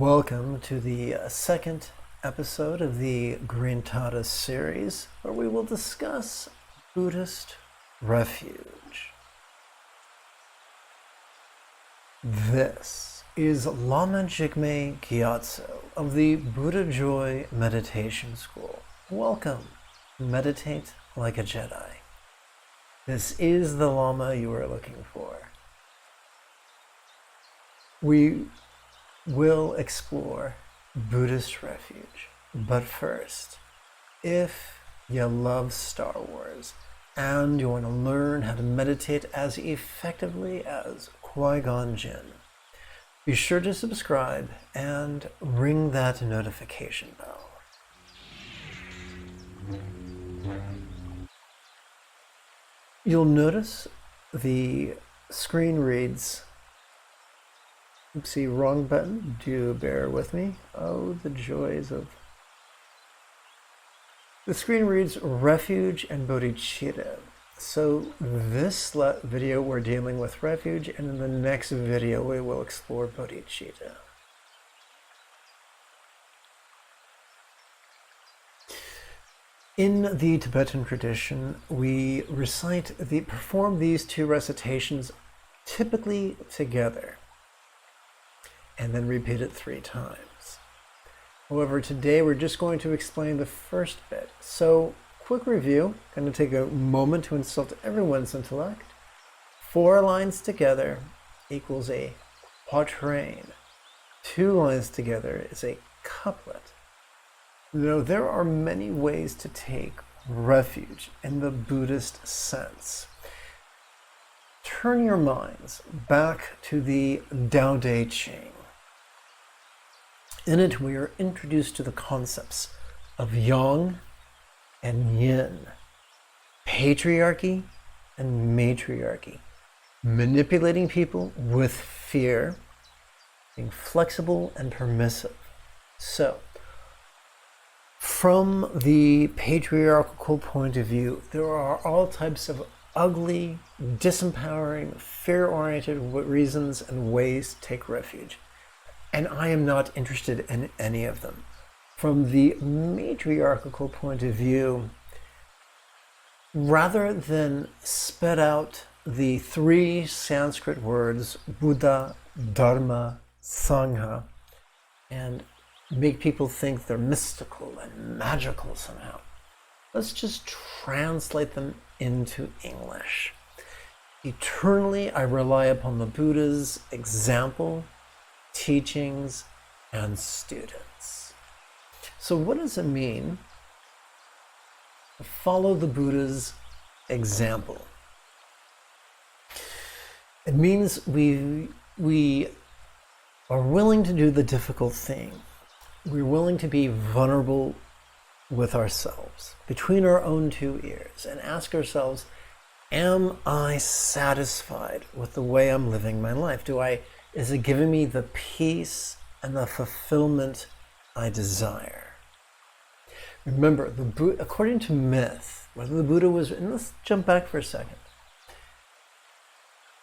Welcome to the second episode of the Green Tata series, where we will discuss Buddhist Refuge. This is Lama Jigme Gyatso of the Buddha Joy Meditation School. Welcome. Meditate like a Jedi. This is the Lama you are looking for. We will explore Buddhist Refuge. But first, if you love Star Wars and you want to learn how to meditate as effectively as Qui-Gon Jinn, be sure to subscribe and ring that notification bell. You'll notice the screen reads, oopsie, wrong button. Do bear with me. Oh, the joys of... The screen reads Refuge and Bodhichitta. So this video we're dealing with Refuge, and in the next video we will explore Bodhichitta. In the Tibetan tradition, we perform these two recitations typically together, and then repeat it 3 times. However, today we're just going to explain the first bit. So, quick review, going to take a moment to insult everyone's intellect. 4 lines together equals a quatrain. 2 lines together is a couplet. Now, there are many ways to take refuge in the Buddhist sense. Turn your minds back to the Tao Te Ching. In it, we are introduced to the concepts of yang and yin, patriarchy and matriarchy, manipulating people with fear, being flexible and permissive. So, from the patriarchal point of view, there are all types of ugly, disempowering, fear-oriented reasons and ways to take refuge. And I am not interested in any of them. From the matriarchal point of view, rather than spit out the 3 Sanskrit words, Buddha, Dharma, Sangha, and make people think they're mystical and magical somehow, let's just translate them into English. Eternally, I rely upon the Buddha's example, teachings, and students. So what does it mean to follow the Buddha's example? It means we are willing to do the difficult thing. We're willing to be vulnerable with ourselves, between our own 2 ears, and ask ourselves, am I satisfied with the way I'm living my life? Is it giving me the peace and the fulfillment I desire? Remember, according to myth, whether the Buddha was, and let's jump back for a second.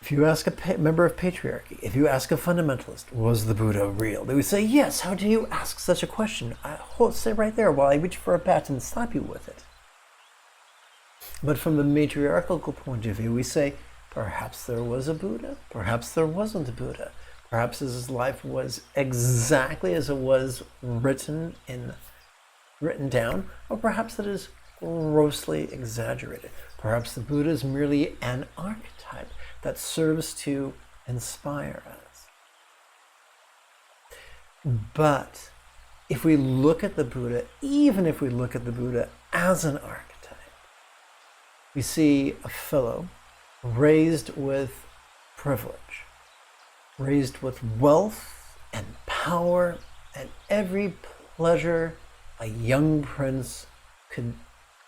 If you ask a member of patriarchy, if you ask a fundamentalist, was the Buddha real? They would say, yes. How do you ask such a question? I'll stay right there while I reach for a bat and slap you with it. But from the matriarchal point of view, we say, perhaps there was a Buddha, perhaps there wasn't a Buddha. Perhaps his life was exactly as it was written down, or perhaps it is grossly exaggerated. Perhaps the Buddha is merely an archetype that serves to inspire us. But if we look at the Buddha, even if we look at the Buddha as an archetype, we see a fellow raised with privilege, raised with wealth and power and every pleasure a young prince could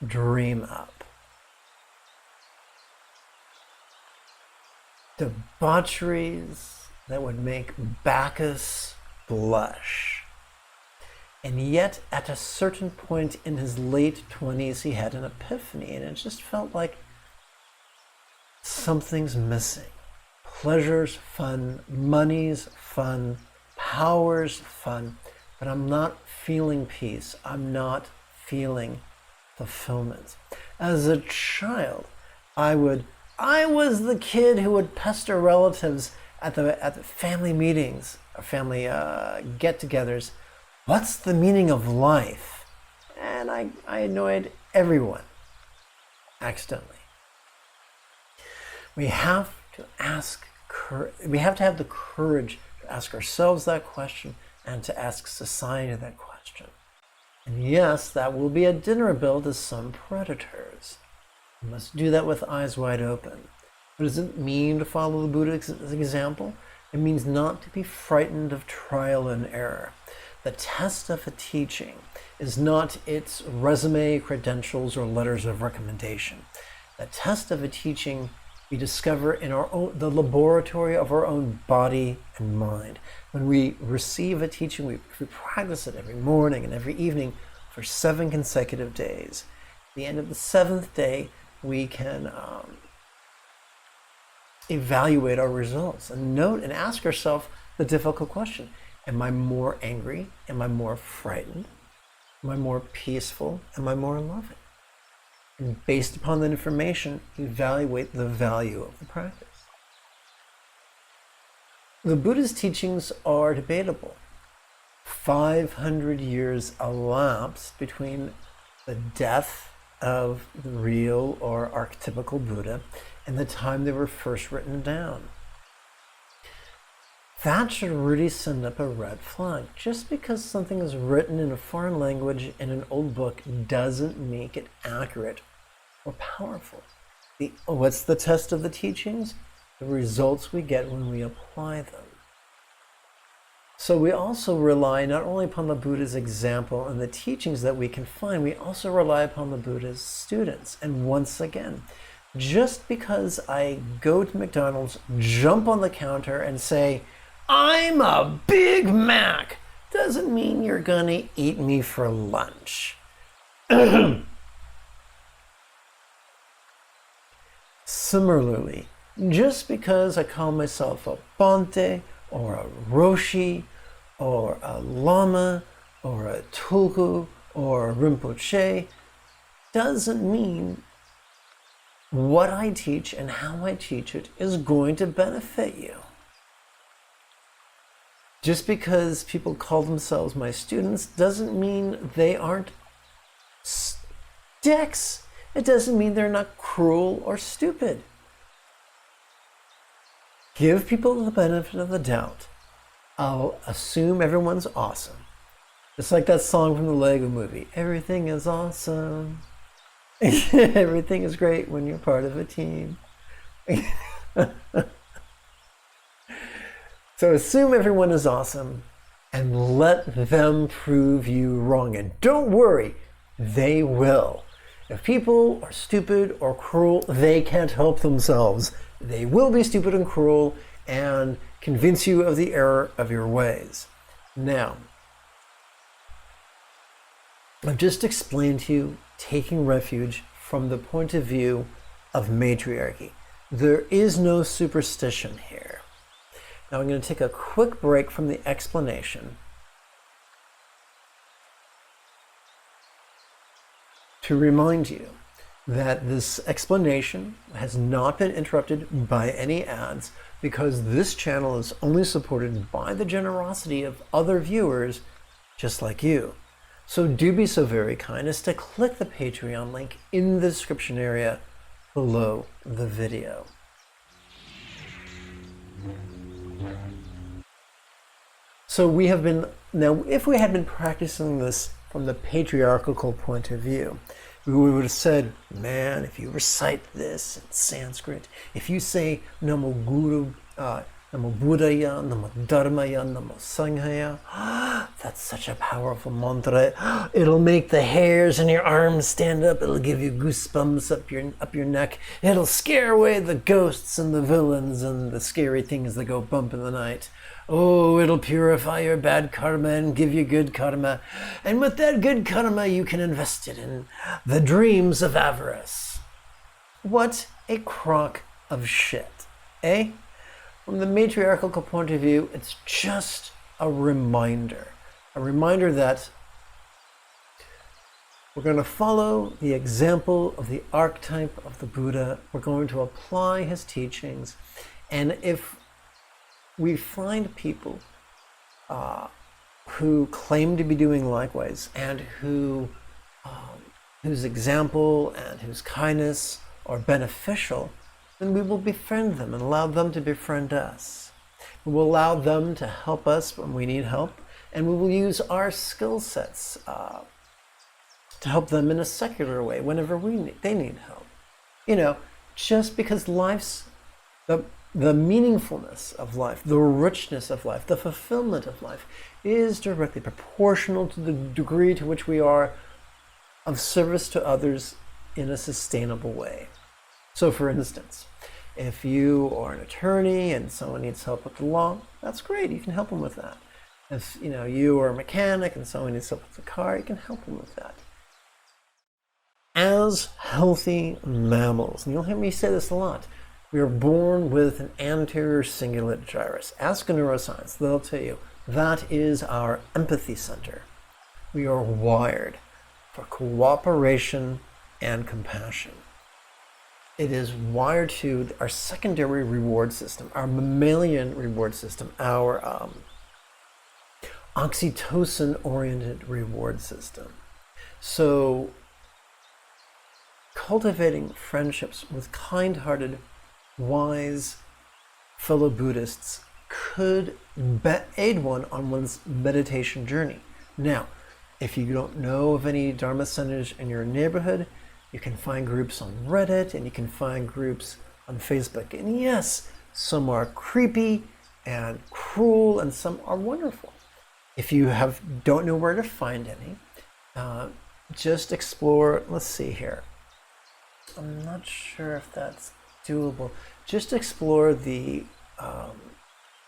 dream up. Debaucheries that would make Bacchus blush. And yet, at a certain point in his late 20s, he had an epiphany, and it just felt like something's missing. Pleasure's fun, money's fun, hours fun, but I'm not feeling peace. I'm not feeling fulfillment. As a child, I was the kid who would pester relatives at the family meetings or family get-togethers. What's the meaning of life? And I annoyed everyone accidentally. We have to have the courage to ask ourselves that question and to ask society that question. And yes, that will be a dinner bill to some predators. We must do that with eyes wide open. What does it mean to follow the Buddha's example? It means not to be frightened of trial and error. The test of a teaching is not its resume, credentials, or letters of recommendation. The test of a teaching we discover in the laboratory of our own body and mind. When we receive a teaching, we practice it every morning and every evening for 7 consecutive days. At the end of the 7th day, we can evaluate our results and note and ask ourselves the difficult question. Am I more angry? Am I more frightened? Am I more peaceful? Am I more loving? And based upon that information, evaluate the value of the practice. The Buddha's teachings are debatable. 500 years elapsed between the death of the real or archetypical Buddha and the time they were first written down. That should really send up a red flag. Just because something is written in a foreign language in an old book doesn't make it accurate or powerful. What's the test of the teachings? The results we get when we apply them. So we also rely not only upon the Buddha's example and the teachings that we can find, we also rely upon the Buddha's students. And once again, just because I go to McDonald's, jump on the counter and say, "I'm a Big Mac," doesn't mean you're gonna eat me for lunch. Similarly, just because I call myself a Bhante or a Roshi or a Lama or a Tulku or a Rinpoche doesn't mean what I teach and how I teach it is going to benefit you. Just because people call themselves my students doesn't mean they aren't dicks. It doesn't mean they're not cruel or stupid. Give people the benefit of the doubt. I'll assume everyone's awesome. Just like that song from the Lego movie. Everything is awesome. Everything is great when you're part of a team. So assume everyone is awesome and let them prove you wrong. And don't worry, they will. If people are stupid or cruel, they can't help themselves. They will be stupid and cruel and convince you of the error of your ways. Now, I've just explained to you taking refuge from the point of view of matriarchy. There is no superstition here. Now I'm going to take a quick break from the explanation to remind you that this explanation has not been interrupted by any ads because this channel is only supported by the generosity of other viewers just like you. So do be so very kind as to click the Patreon link in the description area below the video. So we have been, now if we had been practicing this from the patriarchal point of view, we would have said, man, if you recite this in Sanskrit, if you say Namo Guru, Namo Buddhaya, Namo Dharmaya, Namo Sanghaya, that's such a powerful mantra. It'll make the hairs in your arms stand up. It'll give you goosebumps up your neck. It'll scare away the ghosts and the villains and the scary things that go bump in the night. Oh, it'll purify your bad karma and give you good karma. And with that good karma, you can invest it in the dreams of avarice. What a crock of shit, eh? From the matriarchal point of view, it's just a reminder that we're going to follow the example of the archetype of the Buddha. We're going to apply his teachings. And if we find people who claim to be doing likewise and whose example and whose kindness are beneficial, then we will befriend them and allow them to befriend us. We will allow them to help us when we need help, and we will use our skill sets to help them in a secular way whenever they need help. You know, just because life's, the meaningfulness of life, the richness of life, the fulfillment of life is directly proportional to the degree to which we are of service to others in a sustainable way. So for instance, if you are an attorney and someone needs help with the law, that's great, you can help them with that. If you are a mechanic and someone needs help with the car, you can help them with that. As healthy mammals, and you'll hear me say this a lot, we are born with an anterior cingulate gyrus. Ask a neuroscience, they'll tell you that is our empathy center. We are wired for cooperation and compassion. It is wired to our secondary reward system, our mammalian reward system, our oxytocin-oriented reward system. So cultivating friendships with kind-hearted, wise fellow Buddhists could aid one on one's meditation journey. Now, if you don't know of any Dharma centers in your neighborhood, you can find groups on Reddit and you can find groups on Facebook. And yes, some are creepy and cruel and some are wonderful. If you don't know where to find any, just explore, let's see here. I'm not sure if that's doable. Just explore the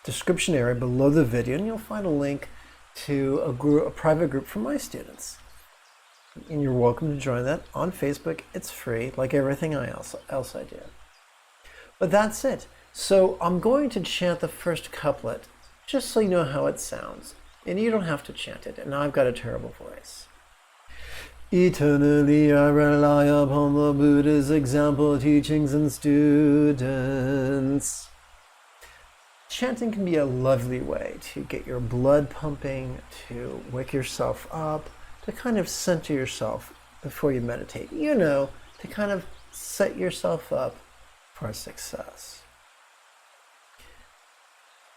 description area below the video and you'll find a link to a private group for my students. And you're welcome to join that on Facebook. It's free, like everything else I do. But that's it. So I'm going to chant the first couplet, just so you know how it sounds. And you don't have to chant it. And now I've got a terrible voice. Eternally I rely upon the Buddha's example, teachings, and students. Chanting can be a lovely way to get your blood pumping, to wake yourself up, to kind of center yourself before you meditate. To kind of set yourself up for success.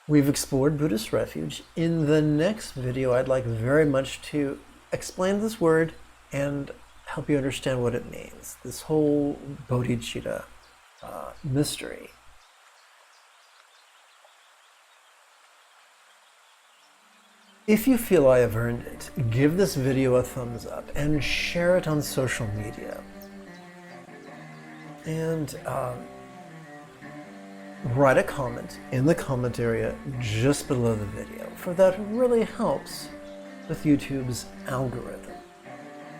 We've explored Buddhist Refuge. In the next video, I'd like very much to explain this word and help you understand what it means. This whole bodhicitta mystery. If you feel I have earned it, give this video a thumbs up and share it on social media. And write a comment in the comment area just below the video, for that really helps with YouTube's algorithm.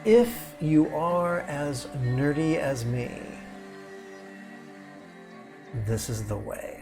If you are as nerdy as me, this is the way.